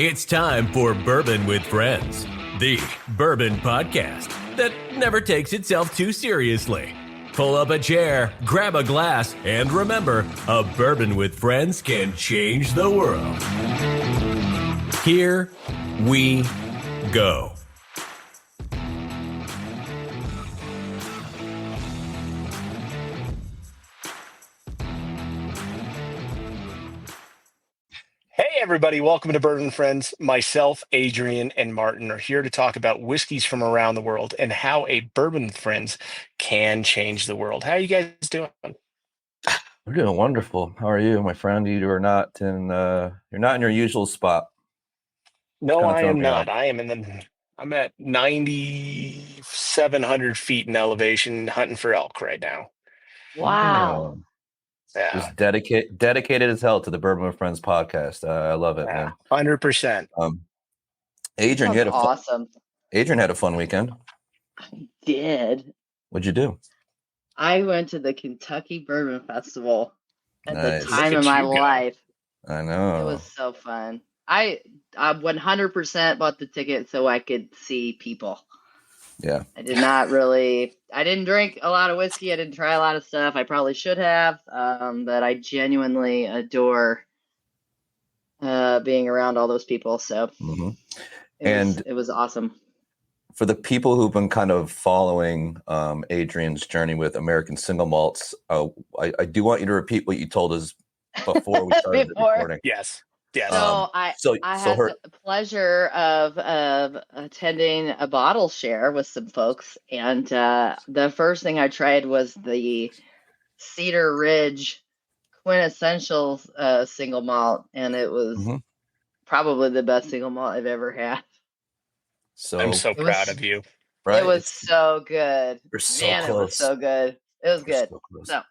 It's time for Bourbon with Friends, the bourbon podcast that never takes itself too seriously. Pull up a chair, grab a glass, and remember, a bourbon with friends can change the world. Here we go. Hey everybody, welcome to Bourbon Friends. Myself, Adrian, and Martin are here to talk about whiskeys from around the world and how a Bourbon with Friends can change the world. How are you guys doing? We're doing wonderful. How are you, my friend? You're not in your usual spot. No, I am not. I'm at 9,700 feet in elevation hunting for elk right now. Wow. Yeah. Just dedicated as hell to the Bourbon with Friends podcast. I love it, man. 100%. Adrian, Awesome. Adrian had a fun weekend. I did. What'd you do? I went to the Kentucky Bourbon Festival at Nice. the time Look of at my you go. life. I know. It was so fun. I 100% bought the ticket so I could see people. Yeah. I didn't drink a lot of whiskey. I didn't try a lot of stuff. I probably should have, but I genuinely adore being around all those people. So it was awesome. For the people who've been kind of following Adrian's journey with American single malts, I do want you to repeat what you told us before we started the recording. Yes. So I had the pleasure of attending a bottle share with some folks, and the first thing I tried was the Cedar Ridge quintessential single malt, and it was probably the best single malt I've ever had. So I'm so proud of you. Right? It was so good. We're so Man, close. it was so good. It was good. So.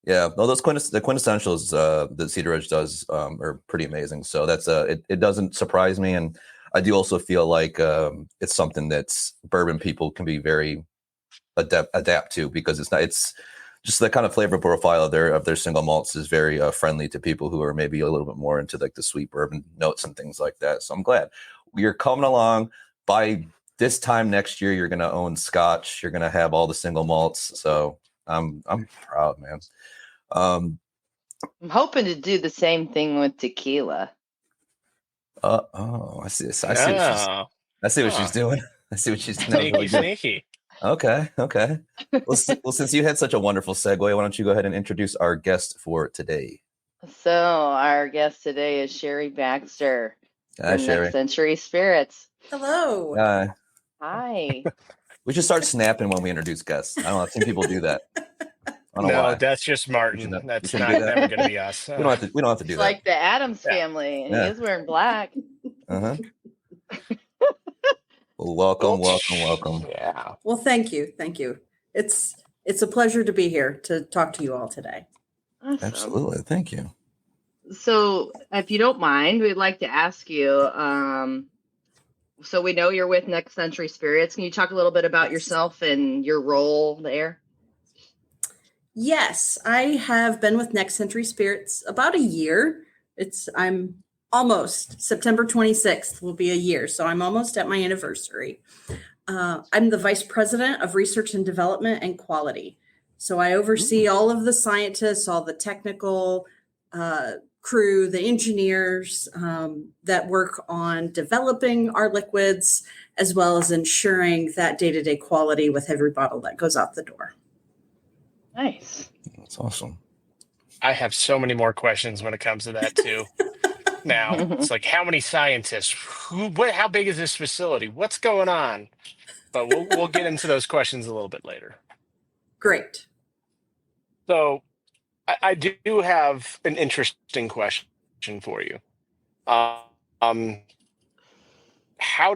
Those the quintessentials that Cedar Ridge does are pretty amazing. So that's it doesn't surprise me, and I do also feel like it's something that's bourbon people can be very adapt to, because it's just the kind of flavor profile of their single malts is very friendly to people who are maybe a little bit more into like the sweet bourbon notes and things like that. So I'm glad you're coming along. By this time next year, you're going to own Scotch. You're going to have all the single malts. So I'm proud, man. I'm hoping to do the same thing with tequila. I see. I see what she's doing. I see what she's doing. Sneaky. Okay. Well, since you had such a wonderful segue, why don't you go ahead and introduce our guest for today? So our guest today is Shari Baxter. Hi, Shari. Next Century Spirits. Hello. Hi. We should start snapping when we introduce guests. I don't know. I've seen people do that. I don't know No, why. that's just Martin. That's not never going to be us. We don't have to do It's that. like the Addams family, and he is wearing black. Well, welcome. Yeah. Well, thank you. It's a pleasure to be here to talk to you all today. Awesome. Absolutely. Thank you. So, if you don't mind, we'd like to ask you. So we know you're with Next Century Spirits. Can you talk a little bit about yourself and your role there? Yes, I have been with Next Century Spirits about a year. I'm almost September 26th will be a year, so I'm almost at my anniversary. I'm the Vice President of Research and Development and Quality. So I oversee all of the scientists, all the technical crew, the engineers that work on developing our liquids, as well as ensuring that day-to-day quality with every bottle that goes out the door. Nice. That's awesome. I have so many more questions when it comes to that too. Now, it's like, how many scientists? How big is this facility? What's going on? But we'll get into those questions a little bit later. Great. So I do have an interesting question for you. How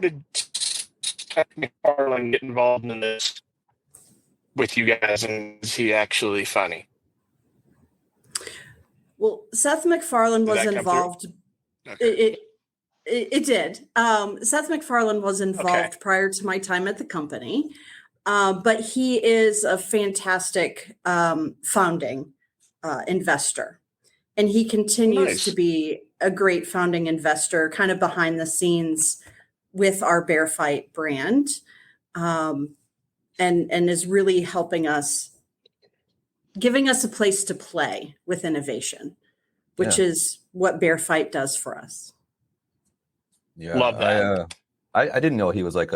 did Seth MacFarlane get involved in this with you guys, and is he actually funny? Well, Seth MacFarlane was involved. Okay. It did. Seth MacFarlane was involved prior to my time at the company, but he is a fantastic founding investor. And he continues Nice. to be a great founding investor, kind of behind the scenes with our Bear Fight brand, and is really helping us, giving us a place to play with innovation, which is what Bear Fight does for us. Yeah, Love that. I didn't know he was like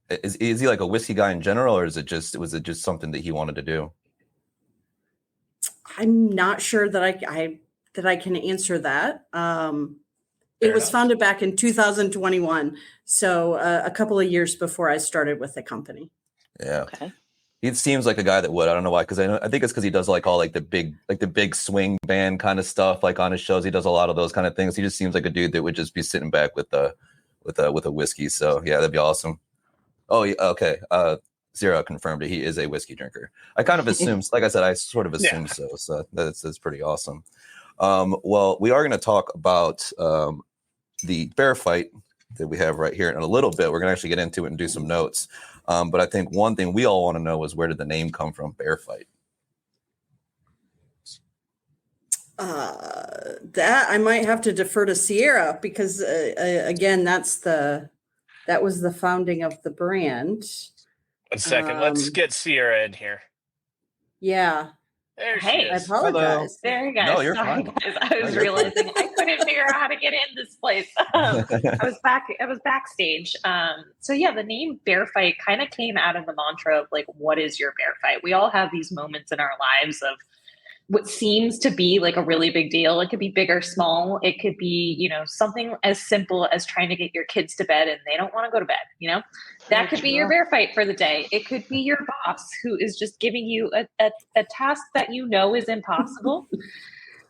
is he like a whiskey guy in general, or was it just something that he wanted to do? I'm not sure that I can answer that. It was enough. founded back in 2021, so a couple of years before I started with the company. Yeah. Okay. He seems like a guy that would. I don't know why, because I think it's because he does like all like the big swing band kind of stuff, like on his shows. He does a lot of those kind of things. He just seems like a dude that would just be sitting back with a whiskey. So yeah, that'd be awesome. Oh yeah, okay. Zero confirmed it. He is a whiskey drinker. I kind of assumed, like I said, I sort of assumed so. So that's pretty awesome. Well, we are going to talk about the Bear Fight that we have right here in a little bit. We're going to actually get into it and do some notes. But I think one thing we all want to know is, where did the name come from, Bear Fight? That I might have to defer to Ciarra, because again, that was the founding of the brand. 1 second. Let's get Ciarra in here. Yeah. There she Hey, I is. apologize. there you guys. No, you're Sorry, fine. guys. I was realizing I couldn't figure out how to get in this place. I was backstage. So yeah, the name Bear Fight kind of came out of the mantra of like, what is your bear fight? We all have these moments in our lives of what seems to be like a really big deal. It could be big or small. It could be, something as simple as trying to get your kids to bed and they don't want to go to bed, That could be your bear fight for the day. It could be your boss who is just giving you a task that is impossible,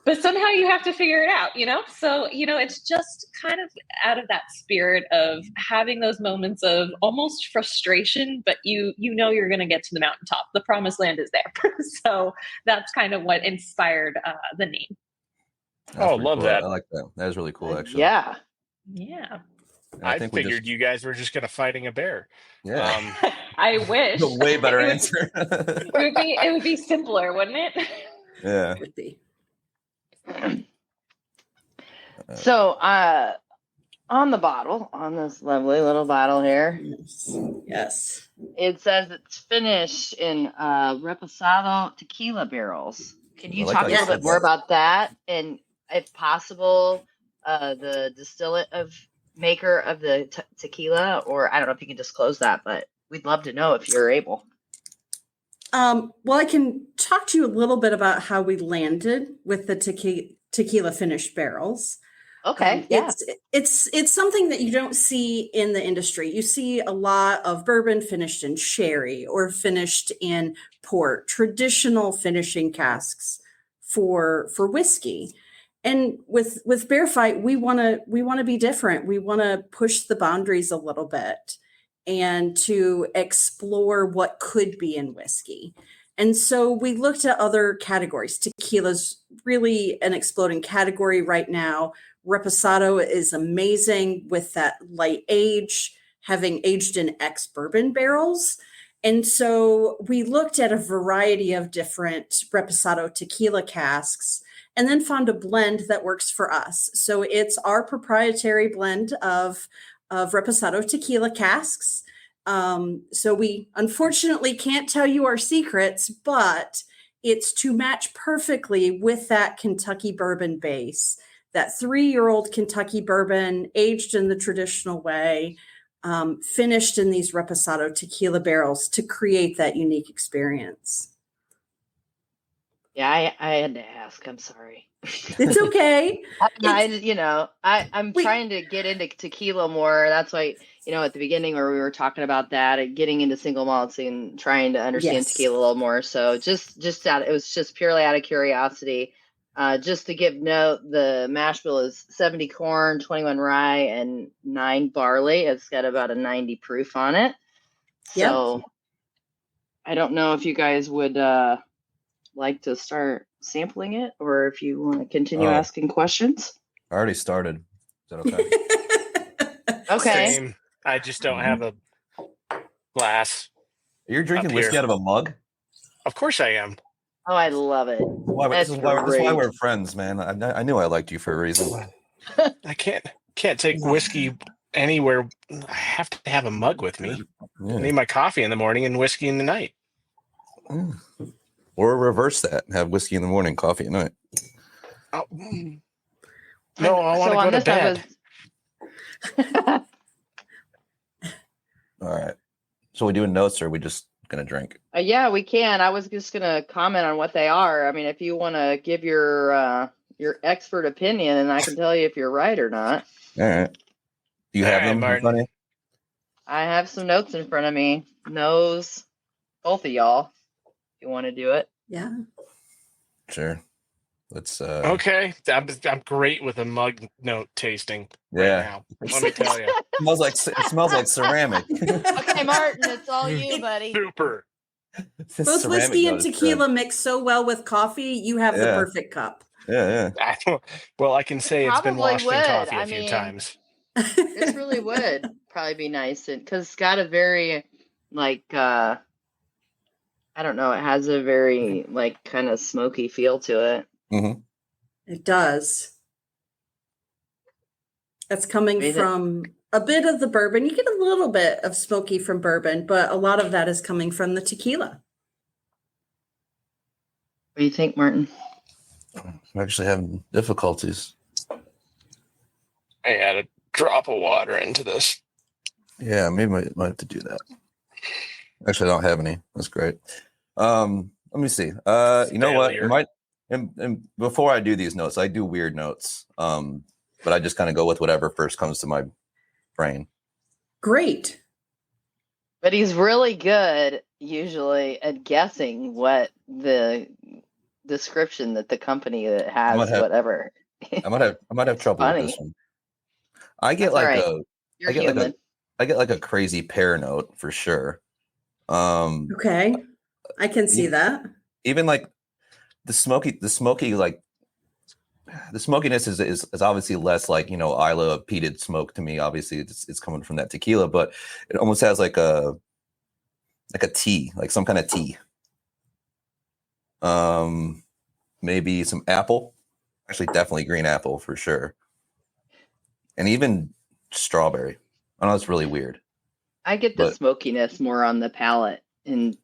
but somehow you have to figure it out, So, it's just kind of out of that spirit of having those moments of almost frustration, but you're going to get to the mountaintop. The promised land is there. So that's kind of what inspired the name. That's love cool. that. I like that. That is really cool, actually. Yeah. Yeah. I figured you guys were just going to fighting a bear. Yeah. I wish. A way better answer. It would be simpler, wouldn't it? Yeah. Would be. So, on the bottle, on this lovely little bottle here, Yes. it says it's finished in reposado tequila barrels. Can you I like talk how a you little said bit more that. about that, and if possible, the distillate of maker of the tequila, or I don't know if you can disclose that, but we'd love to know if you're able. Well, I can talk to you a little bit about how we landed with the tequila finished barrels. Okay. Yeah. It's something that you don't see in the industry. You see a lot of bourbon finished in sherry or finished in port, traditional finishing casks for whiskey. And with Bear Fight, we want to be different. We want to push the boundaries a little bit and to explore what could be in whiskey. And so we looked at other categories. Tequila's really an exploding category right now. Reposado is amazing with that light age, having aged in ex-bourbon barrels. And so we looked at a variety of different Reposado tequila casks and then found a blend that works for us. So it's our proprietary blend of Reposado tequila casks. So we unfortunately can't tell you our secrets, but it's to match perfectly with that Kentucky bourbon base, that 3-year-old Kentucky bourbon aged in the traditional way, finished in these Reposado tequila barrels to create that unique experience. Yeah, I had to ask. I'm sorry. It's okay. I'm trying to get into tequila more. That's why, at the beginning where we were talking about that, getting into single malts and trying to understand tequila a little more. So it was just purely out of curiosity. Just to give note, the mash bill is 70 corn, 21 rye, and 9 barley. It's got about a 90 proof on it. So I don't know if you guys would like to start sampling it, or if you want to continue asking questions. I already started. Is that okay? Okay. Same. I just don't have a glass. You're drinking whiskey out of a mug? Of course I am. Oh, I love it. This is why we're friends, man. I knew I liked you for a reason. I can't take whiskey anywhere. I have to have a mug with me. Yeah. I need my coffee in the morning and whiskey in the night. Or reverse that. Have whiskey in the morning, coffee at night. Oh, no, I want to go to bed. All right. So we doing notes or are we just going to drink? Yeah, we can. I was just going to comment on what they are. I mean, if you want to give your expert opinion, and I can tell you if you're right or not. All right. Do you have them in front of you? I have some notes in front of me. Nose, both of y'all. If you want to do it. Yeah. Sure. Let's. Okay. I'm great with a mug note tasting. Yeah. Right now. Let me tell you. It smells like ceramic. Okay, Martin, it's all you, buddy. Super. Both whiskey and tequila mix so well with coffee. You have the perfect cup. Yeah. Well, I can say it's been washed in coffee a few times. This really would probably be nice because it's got a very I don't know, it has a very kind of smoky feel to it. Mm-hmm. It does. That's coming from a bit of the bourbon. You get a little bit of smoky from bourbon, but a lot of that is coming from the tequila. What do you think, Martin? I'm actually having difficulties. I add a drop of water into this. Yeah, maybe I might have to do that. Actually, I don't have any. That's great. Let me see. You know what? And before I do these notes, I do weird notes. But I just kind of go with whatever first comes to my brain. Great. But he's really good usually at guessing what the description that the company that has whatever. I might have trouble with this one. I get I get like a crazy pear note for sure. Okay. I can see that. Even like the smoky the smokiness is obviously less like, Isla peated smoke to me. Obviously it's coming from that tequila, but it almost has like a tea, like some kind of tea. Maybe some apple, actually definitely green apple for sure. And even strawberry. I know it's really weird. I get the smokiness more on the palate in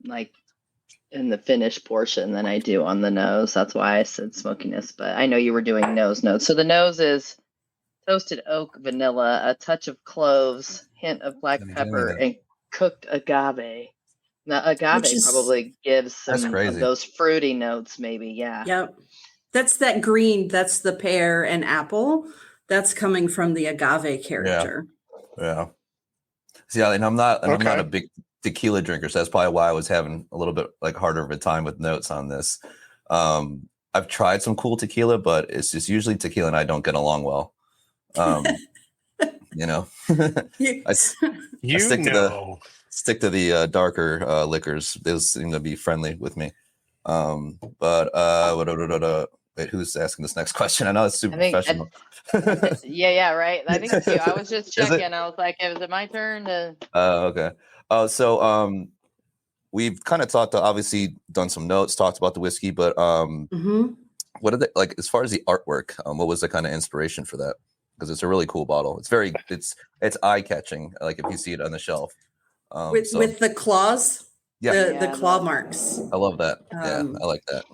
the finished portion than I do on the nose. That's why I said smokiness, but I know you were doing nose notes. So the nose is toasted oak, vanilla, a touch of cloves, hint of black pepper, and cooked agave. Now agave probably gives some of those fruity notes, maybe. Yeah. Yep. That's that green. That's the pear and apple. That's coming from the agave character. Yeah. See, and I'm not a big tequila drinker, so that's probably why I was having a little bit harder of a time with notes on this. I've tried some cool tequila, but it's just usually tequila and I don't get along well. I stick to the darker liquors. Those seem to be friendly with me. Wait, who's asking this next question? I know it's super professional. Yeah, right. I think it's you. I was just checking. I was like, is it my turn to? Okay. So we've kind of obviously done some notes, talked about the whiskey, but what are they like as far as the artwork? What was the kind of inspiration for that? Because it's a really cool bottle. It's eye catching. Like if you see it on the shelf. With the claws, the claw marks. I love that. Yeah, I like that.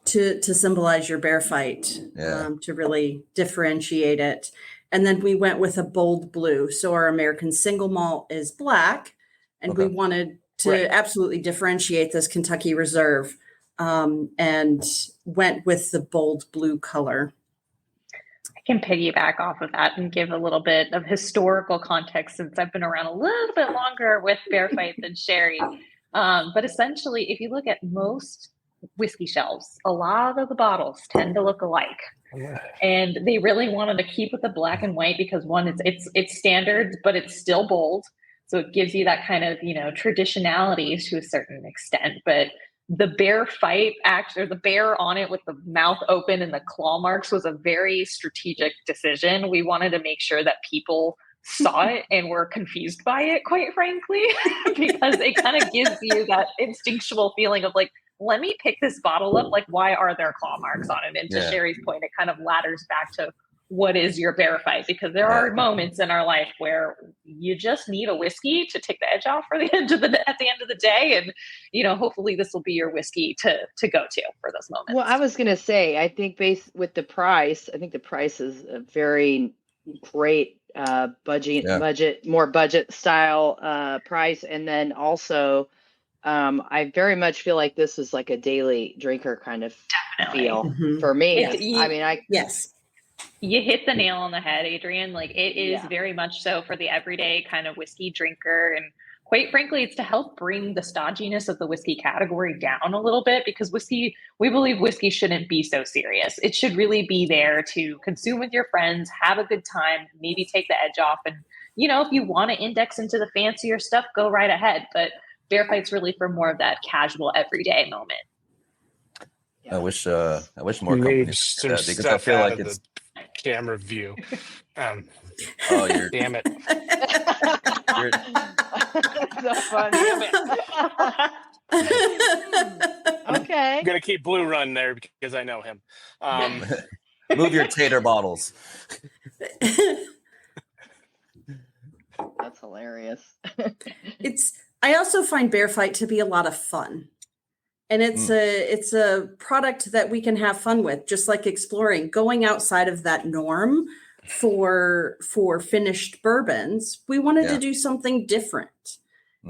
To symbolize your bear fight, to really differentiate it. And then we went with a bold blue. So our American single malt is black, and we wanted to absolutely differentiate this Kentucky Reserve, and went with the bold blue color. I can piggyback off of that and give a little bit of historical context since I've been around a little bit longer with bear fight than Shari. But essentially, if you look at most whiskey shelves, a lot of the bottles tend to look alike, and they really wanted to keep with the black and white because one, it's standard, but it's still bold, so it gives you that kind of traditionality to a certain extent. But the bear fight or the bear on it with the mouth open and the claw marks was a very strategic decision. We wanted to make sure that people saw it and were confused by it, quite frankly, because it kind of gives you that instinctual feeling of like, let me pick this bottle up. Like, why are there claw marks on it? And to Shari's point, it kind of ladders back to what is your bear fight? Because there are moments in our life where you just need a whiskey to take the edge off at the end of the day. And, you know, hopefully this will be your whiskey to go to for those moments. Well, I was going to say, I think based with the price, I think the price is a very great more budget style price. And then also, I very much feel like this is like a daily drinker kind of feel for me. Yes. You hit the nail on the head, Adrienne. Like, it is very much so for the everyday kind of whiskey drinker. And quite frankly, it's to help bring the stodginess of the whiskey category down a little bit, because we believe whiskey shouldn't be so serious. It should really be there to consume with your friends, have a good time, maybe take the edge off. And, you know, if you want to index into the fancier stuff, go right ahead. But Bear Fight's really for more of that casual everyday moment. I wish more companies did that, because I feel like it's camera view. You're Damn it. You're, So fun. Okay. I'm gonna keep Blue Run there because I know him. move your tater bottles. That's hilarious. I also find Bear Fight to be a lot of fun. And it's a product that we can have fun with, just like exploring, going outside of that norm for finished bourbons. We wanted to do something different.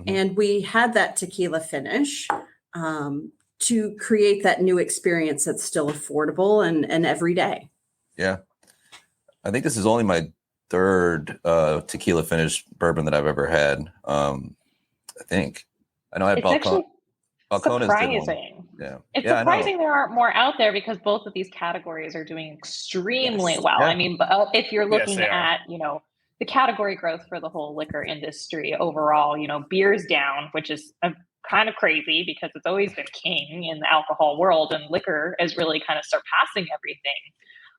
And we had that tequila finish to create that new experience that's still affordable and everyday. Yeah. I think this is only my third tequila finished bourbon that I've ever had. I think. I know I had Balcones. Surprising. It's surprising there aren't more out there, because both of these categories are doing extremely well. I mean, if you're looking at, you know, the category growth for the whole liquor industry overall, you know, beer's down, which is kind of crazy because it's always been king in the alcohol world, and liquor is really kind of surpassing everything.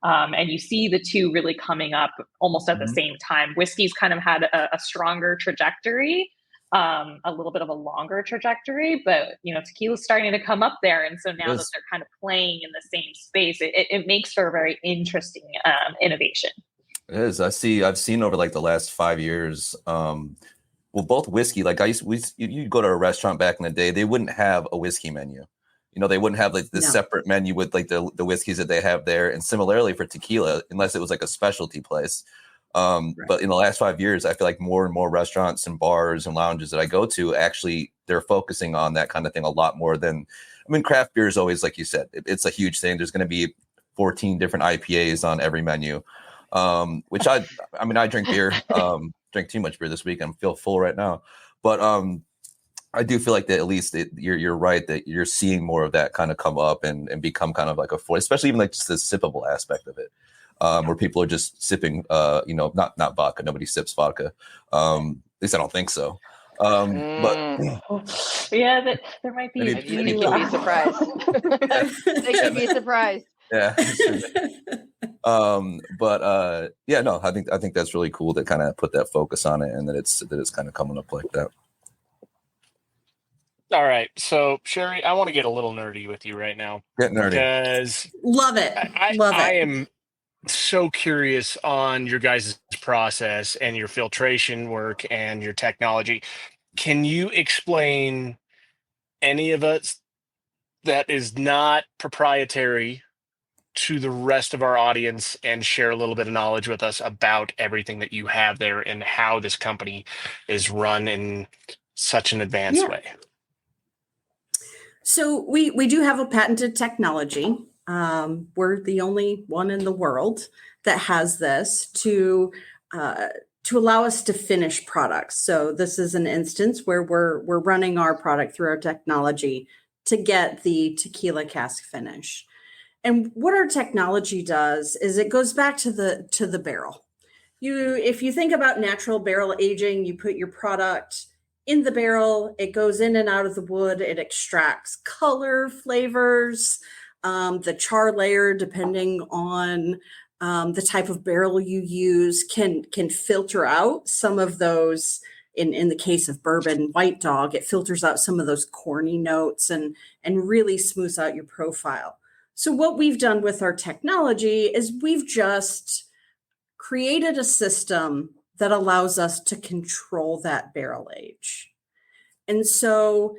And you see the two really coming up almost at the same time. Whiskey's kind of had a stronger trajectory, a little bit of a longer trajectory, but, you know, tequila's starting to come up there. And so now that they're kind of playing in the same space, it makes for a very interesting innovation. It is. I've seen over like the last 5 years, both whiskey, like you go to a restaurant back in the day, they wouldn't have a whiskey menu. You know, they wouldn't have like the separate menu with like the whiskeys that they have there. And similarly for tequila, unless it was like a specialty place. But in the last 5 years, I feel like more and more restaurants and bars and lounges that I go to, actually, they're focusing on that kind of thing a lot more than, I mean, craft beer is always, like you said, it's a huge thing. There's going to be 14 different IPAs on every menu, which I drink beer, drink too much beer this week. I feel full right now. But I do feel like that at least you're right that you're seeing more of that kind of come up and become kind of like especially even like just the sippable aspect of it. Where people are just sipping, not vodka. Nobody sips vodka. At least I don't think so. But yeah, there might be. You can be surprised. They can be surprised. Yeah. I think that's really cool to kind of put that focus on it, and that it's kind of coming up like that. All right, so Shari, I want to get a little nerdy with you right now. Get nerdy. Because love it. I am so curious on your guys' process and your filtration work and your technology. Can you explain any of it that is not proprietary to the rest of our audience and share a little bit of knowledge with us about everything that you have there and how this company is run in such an advanced way? So we do have a patented technology. We're the only one in the world that has this to allow us to finish products. So this is an instance where we're running our product through our technology to get the tequila cask finish. And what our technology does is it goes back to the barrel. If you think about natural barrel aging, you put your product in the barrel, it goes in and out of the wood, it extracts color, flavors, the char layer, depending on the type of barrel you use, can filter out some of those in the case of bourbon white dog, it filters out some of those corny notes and really smooths out your profile. So what we've done with our technology is we've just created a system that allows us to control that barrel age. And so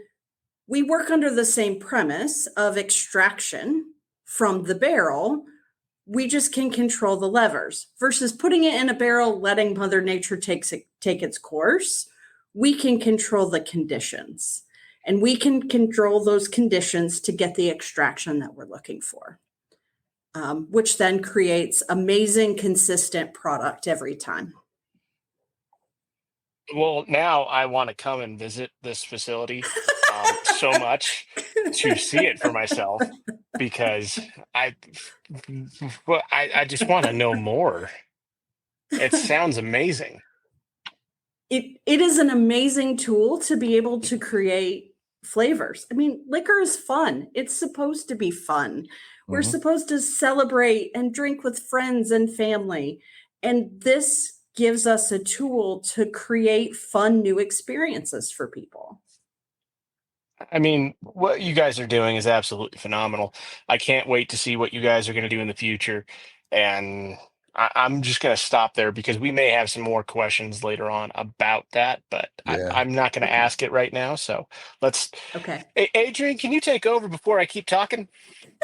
we work under the same premise of extraction from the barrel. We just can control the levers versus putting it in a barrel, letting Mother Nature take its course. We can control the conditions, and we can control those conditions to get the extraction that we're looking for, which then creates amazing, consistent product every time. Well, now I want to come and visit this facility so much to see it for myself because I just want to know more. It sounds amazing. It is an amazing tool to be able to create flavors. I mean, liquor is fun. It's supposed to be fun. We're supposed to celebrate and drink with friends and family. And this gives us a tool to create fun new experiences for people. I mean, what you guys are doing is absolutely phenomenal. I can't wait to see what you guys are going to do in the future. And I'm just going to stop there because we may have some more questions later on about that, but I'm not going to ask it right now. So let's. Okay. Adrian, can you take over before I keep talking?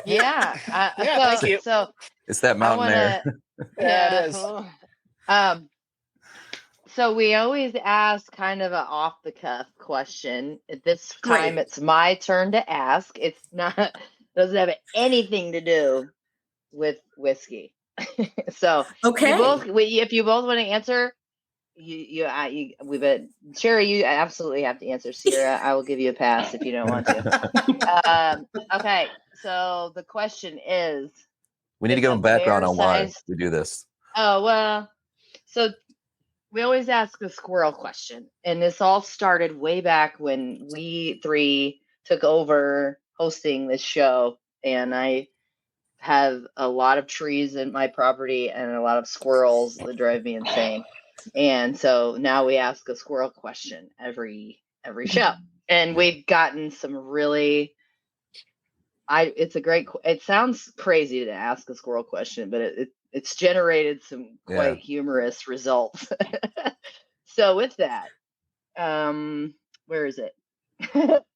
Yeah. Thank you. So it's that mountain air. Yeah, it is. So we always ask kind of an off the cuff question. At this time, It's my turn to ask. It's not doesn't have anything to do with whiskey. So okay, if you both want to answer, Shari, you absolutely have to answer. Ciarra, I will give you a pass if you don't want to. Okay, so the question is, we need to give them background on why we do this. Oh well, so we always ask the squirrel question, and this all started way back when we three took over hosting this show, and I have a lot of trees in my property and a lot of squirrels that drive me insane. And so now we ask a squirrel question every show. And we've gotten some really it sounds crazy to ask a squirrel question, but it's generated some quite humorous results. So with that, where is it?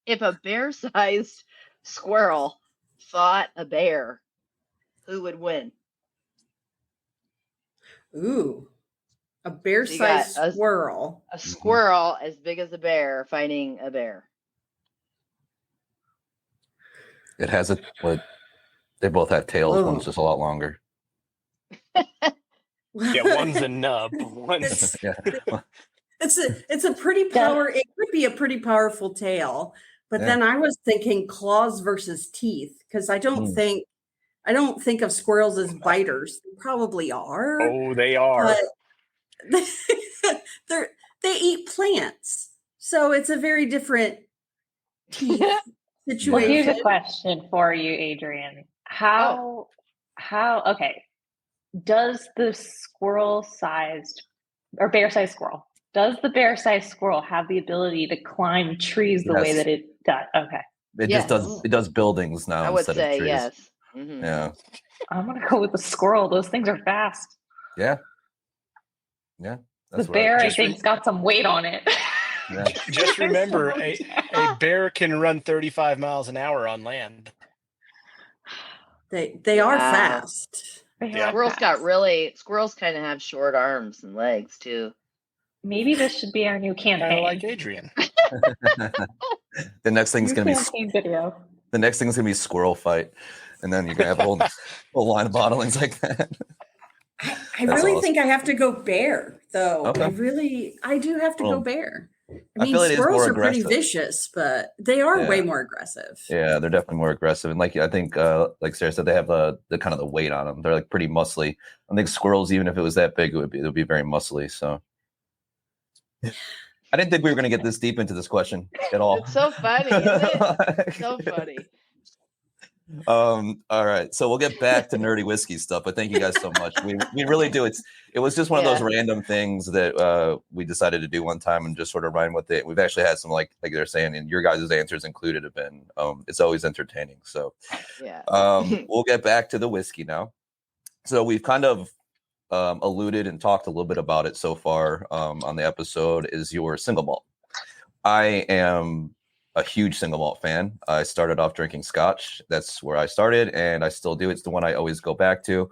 If a bear-sized squirrel fought a bear, who would win? Ooh, a bear-sized squirrel. A squirrel as big as a bear fighting a bear. It has they both have tails. Whoa. One's just a lot longer. Yeah, one's a nub. One's It's a pretty it could be a pretty powerful tail. But then I was thinking claws versus teeth, because I don't think of squirrels as biters. They probably are. Oh, they are. But they eat plants. So it's a very different teeth situation. Well, here's a question for you, Adrian. Okay. Does the bear-sized squirrel, does the bear-sized squirrel have the ability to climb trees the way that it does? Okay. It just does. It does buildings now. I would instead say of trees. yes. Mm-hmm. Yeah. I'm gonna go with the squirrel. Those things are fast. Yeah. Yeah. The bear, I think, has got some weight on it. Yeah. Just remember, a bear can run 35 miles an hour on land. They are fast. Squirrels kind of have short arms and legs too. Maybe this should be our new campaign. Kind of like Adrian. The next thing's gonna be video. The next thing's gonna be squirrel fight, and then you're gonna have a whole line of bottlings like that. I really think I have to go bear, though. Okay. I do have to go bear. I mean, feel it squirrels is more are pretty aggressive. vicious, but they are way more aggressive. Yeah, they're definitely more aggressive, and I think, like Sarah said, they have the kind of the weight on them. They're like pretty muscly. I think squirrels, even if it was that big, it would be very muscly. So, I didn't think we were going to get this deep into this question at all. It's so funny, isn't it? So funny. All right, so we'll get back to nerdy whiskey stuff, but thank you guys so much. We really do. It was just one of those random things that we decided to do one time and just sort of run with it. We've actually had some like they're saying, and your guys' answers included have been it's always entertaining. So we'll get back to the whiskey now. So we've kind of alluded and talked a little bit about it so far on the episode. Is your single malt? I am a huge single malt fan. I started off drinking Scotch. That's where I started, and I still do. It's the one I always go back to.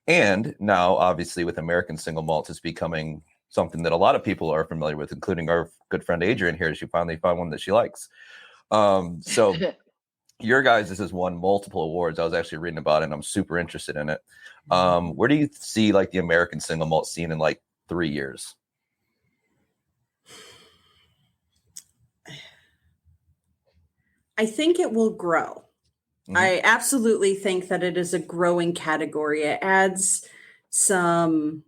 And now, obviously, with American single malts, it's becoming something that a lot of people are familiar with, including our good friend Adrian here. She finally found one that she likes. So your guys, this has won multiple awards. I was actually reading about it, and I'm super interested in it. Where do you see like the American single malt scene in like 3 years? I think it will grow. Mm-hmm. I absolutely think that it is a growing category. It adds something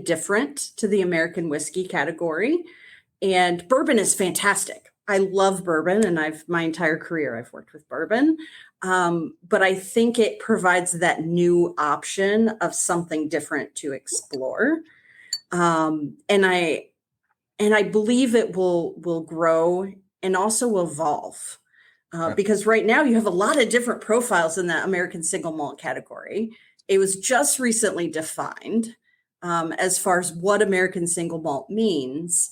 different to the American whiskey category. And bourbon is fantastic. I love bourbon, and my entire career I've worked with bourbon. But I think it provides that new option of something different to explore. And I believe it will grow and also evolve because right now you have a lot of different profiles in the American single malt category. It was just recently defined as far as what American single malt means.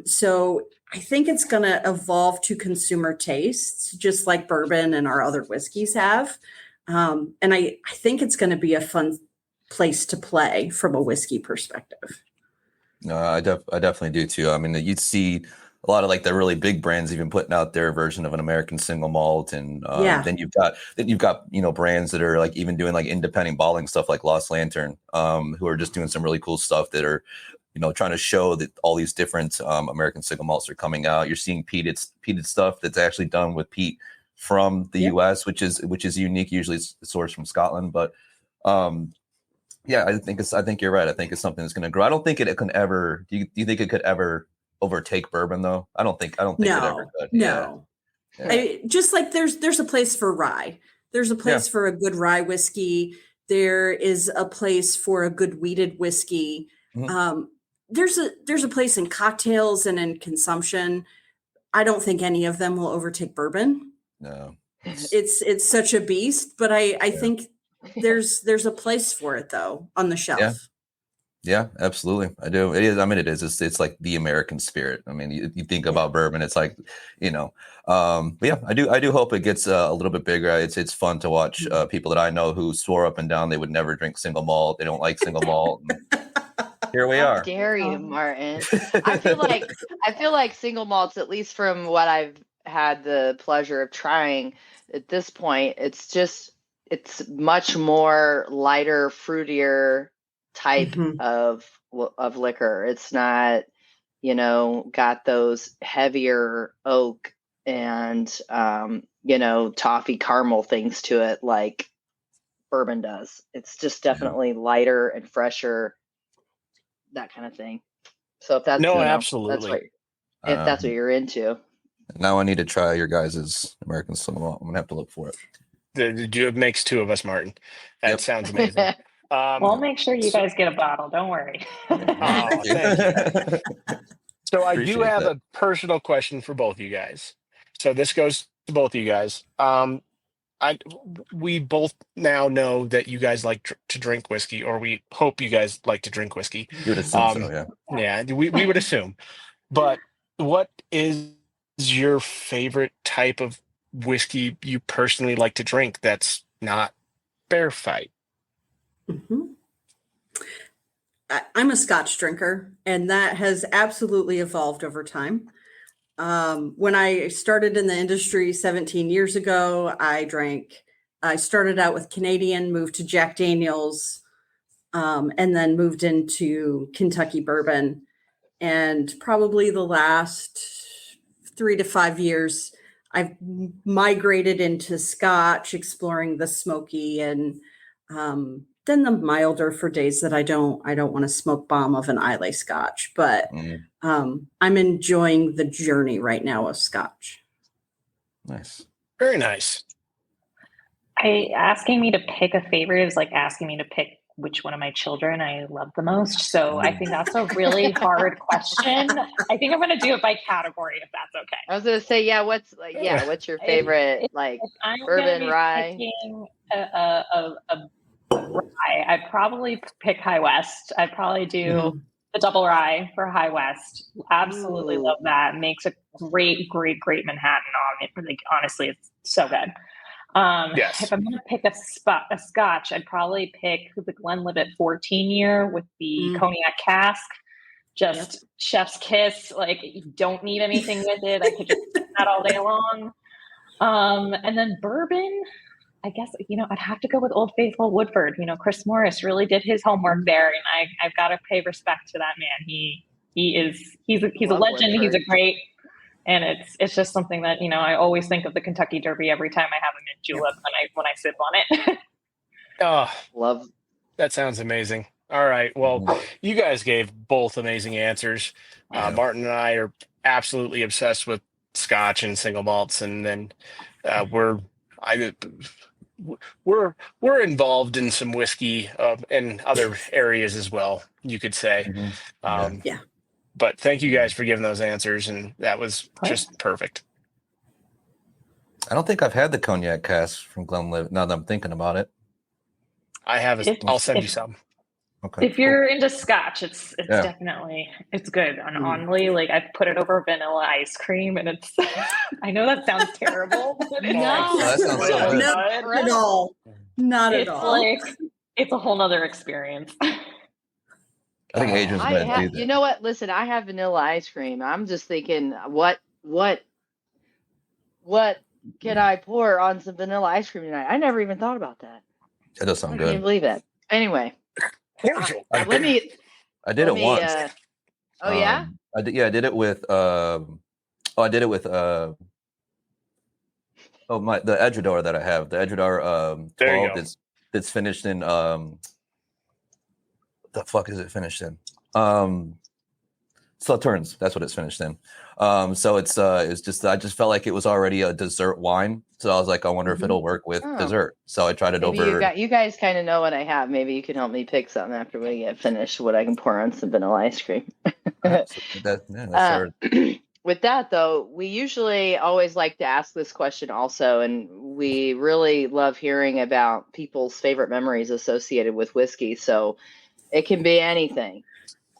So I think it's going to evolve to consumer tastes, just like bourbon and our other whiskeys have. And I think it's going to be a fun place to play from a whiskey perspective. No, I definitely do too. I mean, you'd see a lot of like the really big brands even putting out their version of an American single malt, and then you've got brands that are like even doing like independent bottling stuff like Lost Lantern, who are just doing some really cool stuff that are trying to show that all these different American single malts are coming out. You're seeing peated stuff that's actually done with peat from the U.S., which is unique. Usually it's sourced from Scotland, but yeah, I think you're right. I think it's something that's going to grow. I don't think it can ever. Do you think it could ever overtake bourbon though? I don't think it ever could. No. Yeah. Just like there's a place for rye. There's a place for a good rye whiskey. There is a place for a good wheated whiskey. Mm-hmm. There's a place in cocktails and in consumption. I don't think any of them will overtake bourbon. No. It's such a beast, but I think there's a place for it though on the shelf. Yeah, absolutely. I do. It is. I mean, it is. It's like the American spirit. I mean, you think about bourbon, it's like, but yeah, I do hope it gets a little bit bigger. It's fun to watch people that I know who swore up and down they would never drink single malt. They don't like single malt. Here we are. How dare you, Martin? I feel like single malts, at least from what I've had the pleasure of trying at this point, it's much more lighter, fruitier type of liquor. It's not, got those heavier oak and, toffee caramel things to it like bourbon does. It's just definitely lighter and fresher, that kind of thing. So if that's absolutely, that's what you're into. Now I need to try your guys' American single malt. I'm gonna have to look for it. It makes two of us, Martin. That sounds amazing. We'll make sure you guys get a bottle. Don't worry. Thank you. So I do have a personal question for both of you guys. So this goes to both of you guys. We both now know that you guys like to drink whiskey, or we hope you guys like to drink whiskey. You would assume so, yeah. Yeah, we would assume. But what is your favorite type of whiskey you personally like to drink that's not bear fight? I'm a Scotch drinker, and that has absolutely evolved over time. When I started in the industry 17 years ago, I started out with Canadian, moved to Jack Daniel's, and then moved into Kentucky bourbon. And probably the last 3 to 5 years, I've migrated into Scotch, exploring the smoky and then the milder for days that I don't want to smoke bomb of an Islay Scotch. But I'm enjoying the journey right now of Scotch. Nice. Very nice. Asking me to pick a favorite is like asking me to pick which one of my children I love the most. So I think that's a really hard question. I think I'm going to do it by category if that's okay. I was going to say, what's your favorite if I'm bourbon, be rye? Picking a rye, I'd probably pick High West. I'd probably do the double rye for High West. Absolutely love that. Makes a great Manhattan on it. Like, honestly, it's so good. Yes. If I'm going to pick a scotch, I'd probably pick the Glenlivet 14-year with the cognac cask. Just chef's kiss. Like, you don't need anything with it. I could just drink that all day long. And then bourbon, I guess, I'd have to go with Old Faithful Woodford. Chris Morris really did his homework there, and I've got to pay respect to that man. He's a legend. Woodford. He's a great. And it's just something that, I always think of the Kentucky Derby every time I have a mint julep when I sip on it. Oh, Love. That sounds amazing. All right. Well, you guys gave both amazing answers. Martin and I are absolutely obsessed with Scotch and single malts, and then we're involved in some whiskey in other areas as well, you could say. Yeah. But thank you guys for giving those answers, and that was just perfect. I don't think I've had the cognac cask from Glenlivet. Now that I'm thinking about it, I have. I'll send you some. Okay. If you're into Scotch, it's definitely good. And oddly, like, I've put it over vanilla ice cream, and it's. I know that sounds terrible. But that sounds so good. Not at all. Not at all. Like, it's a whole nother experience. I think Adrian's going to do that. You know what? Listen, I have vanilla ice cream. I'm just thinking, what can I pour on some vanilla ice cream tonight? I never even thought about that. That does sound I good. can't believe it. Anyway, I did it once. Yeah? I did it with the Edredor that I have. The Edredor 12 that's finished in the fuck is it finished in? Sauternes. That's what it's finished in. So it's just I just felt like it was already a dessert wine. So I was like, I wonder if it'll work with dessert. So I tried it over. You guys kind of know what I have. Maybe you can help me pick something after we get finished. What I can pour on some vanilla ice cream. With that, though, we usually always like to ask this question also, and we really love hearing about people's favorite memories associated with whiskey. So it can be anything.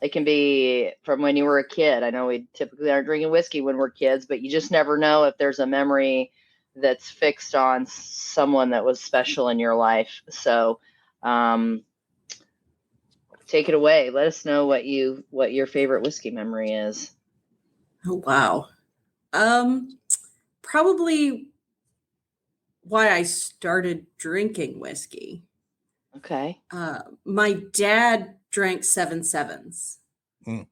It can be from when you were a kid. I know we typically aren't drinking whiskey when we're kids, but you just never know if there's a memory that's fixed on someone that was special in your life. So take it away. Let us know what your favorite whiskey memory is. Oh, wow. Probably why I started drinking whiskey. Okay. My dad drank 7-7s.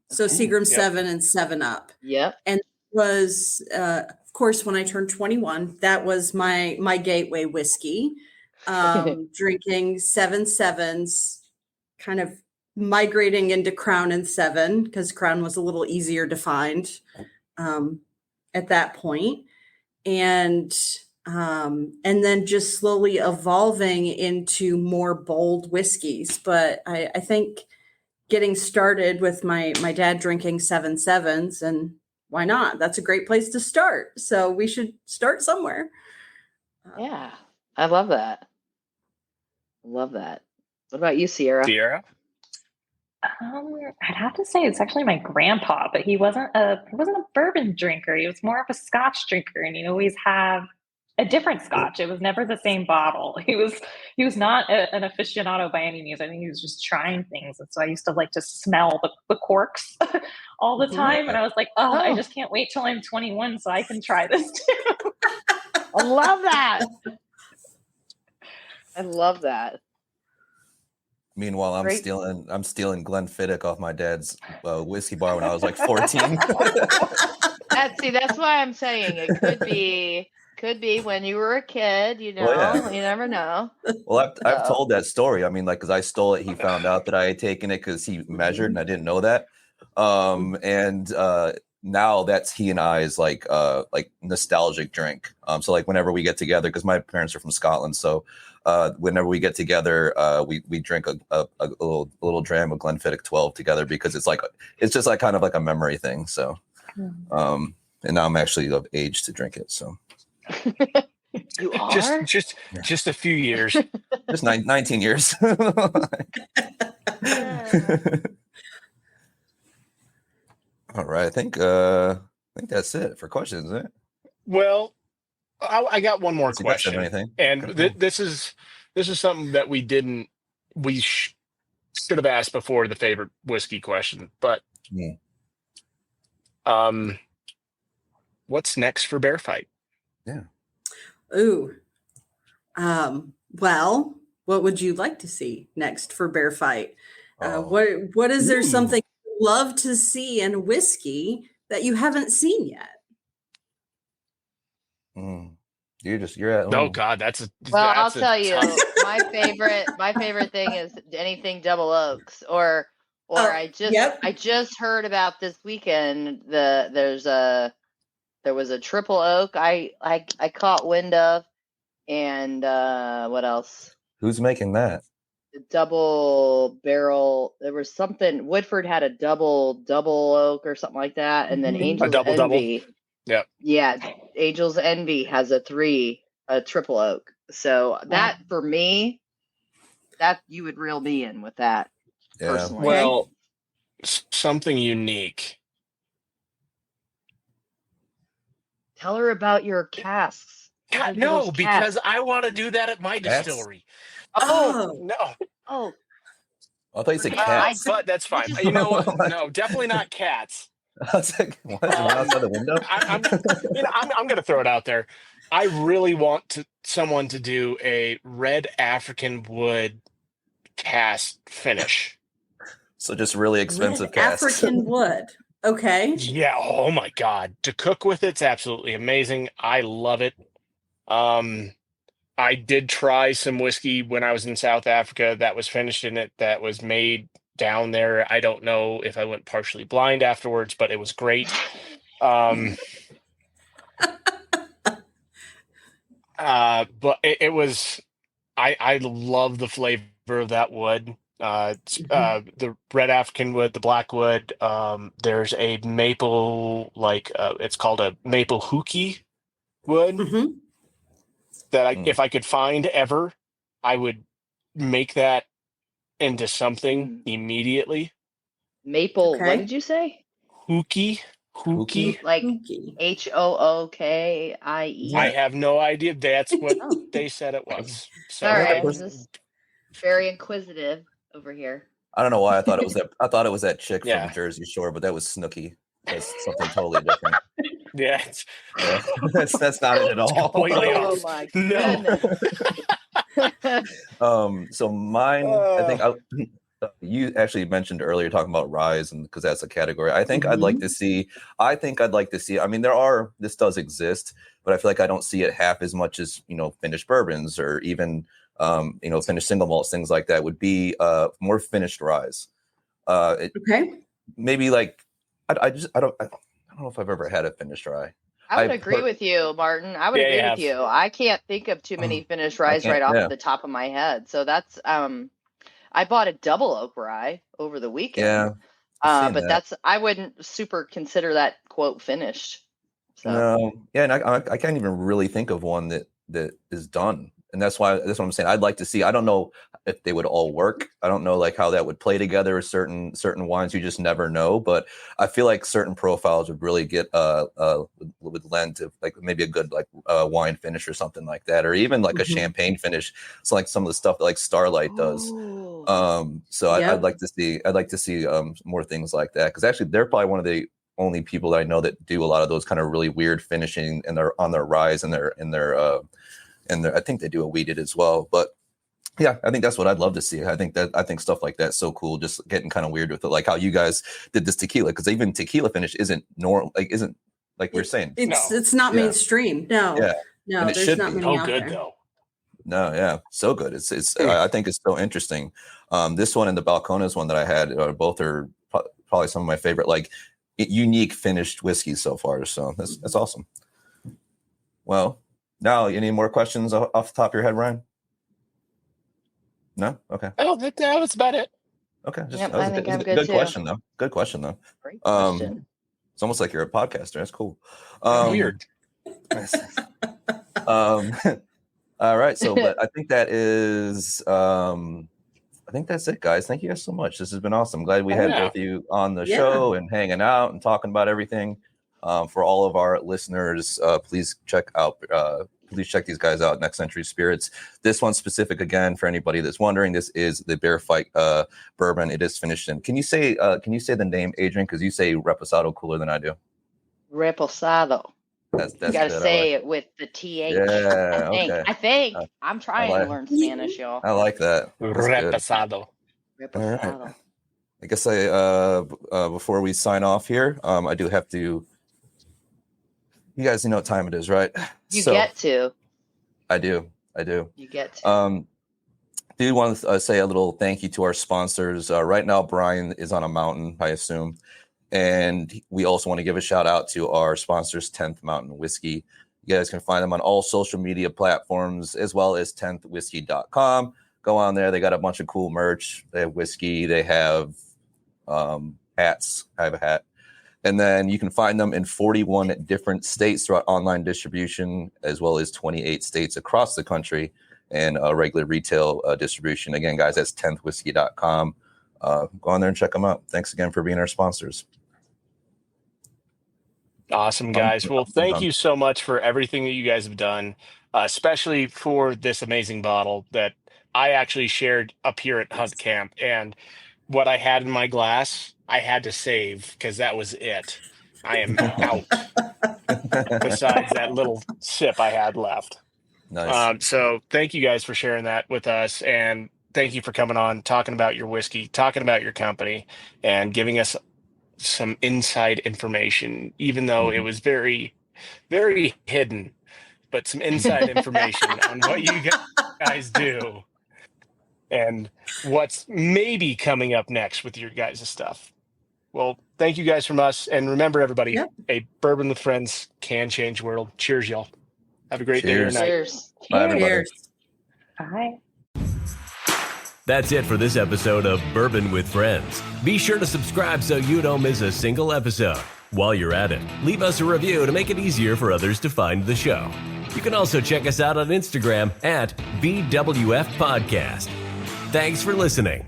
So Seagram 7 and 7-Up. Yep. And it was, of course, when I turned 21, that was my gateway whiskey. Drinking 7-7s, kind of migrating into Crown and 7, because Crown was a little easier to find at that point. And then just slowly evolving into more bold whiskeys. But I think getting started with my dad drinking 7-7s, and why not? That's a great place to start. So we should start somewhere. Yeah, I love that. Love that. What about you, Ciarra? I'd have to say it's actually my grandpa, but he wasn't a bourbon drinker. He was more of a Scotch drinker, and he'd always have a different Scotch. It was never the same bottle. He was not an aficionado by any means. I think he was just trying things. And so I used to like to smell the corks all the time. And I was like, I just can't wait till I'm 21 so I can try this too. I love that. I love that. Meanwhile, I'm stealing Glenfiddich off my dad's whiskey bar when I was like 14. That's why I'm saying it could be when you were a kid, you never know. Well, I've told that story. I mean, like, because I stole it. He found out that I had taken it because he measured and I didn't know that. And now that's he and I's like nostalgic drink. So like whenever we get together, because my parents are from Scotland, so whenever we get together, we drink a little dram of Glenfiddich 12 together, because it's just like kind of like a memory thing. So and now I'm actually of age to drink it. So You are just a few years. just 19 years. All right, I think that's it for questions, isn't it? Well, I got one more question, and this is something that we should have asked before the favorite whiskey question, but what's next for Bear Fight? Yeah. Ooh. Well, what would you like to see next for Bear Fight? What is there something you'd love to see in whiskey that you haven't seen yet? You're at. Oh God, I'll tell you, my favorite thing is anything double oaks, or I just heard about this weekend. There was a triple oak I caught wind of, and what else? Who's making that? The double barrel. There was something. Woodford had a double oak or something like that, and then Angel's Envy. Yeah, Angel's Envy has a triple oak. So that for me, that you would reel me in with that. Yeah. Personally. Well, something unique. Tell her about your casks. God, no, because I want to do that at my distillery. Oh no! Oh, I thought you said cats. But that's fine. You know what? No, definitely not cats. I was like, what? Outside the window? I'm going to throw it out there. I really want someone to do a red African wood cask finish. So just really expensive casks. African wood. Okay. Yeah. Oh my God. To cook with it's absolutely amazing. I love it. I did try some whiskey when I was in South Africa that was finished in it, that was made down there. I don't know if I went partially blind afterwards, but it was great. But it was, I love the flavor of that wood. The red African wood, the black wood. There's a maple, it's called a maple hookie wood. That if I could find ever, I would make that into something immediately. Maple, what did you say? Hookie. Like HOOKIE. I have no idea. That's what they said it was. So all right, just very inquisitive over here. I don't know why I thought it was that chick from Jersey Shore, but that was Snooki. That's something totally different. Yeah. That's not it at all. Oh my goodness. So mine, I think you actually mentioned earlier talking about rye, and because that's a category. I think I'd like to see. I mean, this does exist, but I feel like I don't see it half as much as finished bourbons or even finished single malts, things like that. Would be more finished rye. Maybe like I don't know if I've ever had a finished rye. I would agree with you, Martin. I would agree with you. I can't think of too many finished ryes right off of the top of my head. So that's I bought a double oak rye over the weekend. Yeah. But I wouldn't super consider that quote finished. So. No. Yeah, and I can't even really think of one that is done. And that's what I'm saying. I'd like to see. I don't know if they would all work. I don't know how that would play together. Certain wines, you just never know. But I feel like certain profiles would really get would lend to maybe a good wine finish or something like that, or even a champagne finish. It's like some of the stuff that Starlight does. So I'd like to see more things like that, because actually they're probably one of the only people that I know that do a lot of those kind of really weird finishing on their ryes and their I think they do a wheated as well. But yeah, I think that's what I'd love to see. I think stuff like that's so cool, just getting kind of weird with it, like how you guys did this tequila, because even tequila finish isn't normal, isn't like we're saying. It's not mainstream. No. Yeah. No, there's not many out there. Though. No, yeah, so good. It's I think it's so interesting. This one and the Balcones one that I had, both are probably some of my favorite. unique finished whiskeys so far. So that's awesome. Well, now any more questions off the top of your head, Ryan? No? Okay. Oh, that was about it. Okay. Yep, I think I'm good good too. question though. Good question though. Great question. It's almost like you're a podcaster. That's cool. Weird. All right. So, but I think that is, I think that's it, guys. Thank you guys so much. This has been awesome. Glad we had both of you on the show and hanging out and talking about everything. For all of our listeners, please check these guys out, Next Century Spirits. This one's specific again for anybody that's wondering. This is the Bear Fight bourbon. It is finished in. Can you say the name, Adrian? Because you say Reposado cooler than I do. Reposado. That's you got to good. say it with the TH. Yeah, I think. I'm trying to learn Spanish, y'all. I like that. Reposado. Reposado. All right. I guess before we sign off here, I do have to. You guys know what time it is, right? You get to. I do. You get to. Do want to say a little thank you to our sponsors. Right now, Brian is on a mountain, I assume. And we also want to give a shout out to our sponsors, 10th Mountain Whiskey. You guys can find them on all social media platforms, as well as 10thwhiskey.com. Go on there. They got a bunch of cool merch. They have whiskey. They have hats. I have a hat. And then you can find them in 41 different states throughout online distribution, as well as 28 states across the country and regular retail distribution. Again, guys, that's 10thwhiskey.com. Go on there and check them out. Thanks again for being our sponsors. Awesome, guys. Well, thank you so much for everything that you guys have done, especially for this amazing bottle that I actually shared up here at Hunt Camp. And what I had in my glass, I had to save because that was it. I am out. Besides that little sip I had left. Nice. So thank you guys for sharing that with us. And thank you for coming on, talking about your whiskey, talking about your company, and giving us some inside information, even though it was very, very hidden, but some inside information on what you guys do and what's maybe coming up next with your guys' stuff. Well, thank you guys from us. And remember, everybody, a bourbon with friends can change the world. Cheers, y'all. Have a great day or night. Cheers. Bye, everybody. Bye. That's it for this episode of Bourbon with Friends. Be sure to subscribe so you don't miss a single episode. While you're at it, leave us a review to make it easier for others to find the show. You can also check us out on Instagram at Bwfpodcast. Thanks for listening.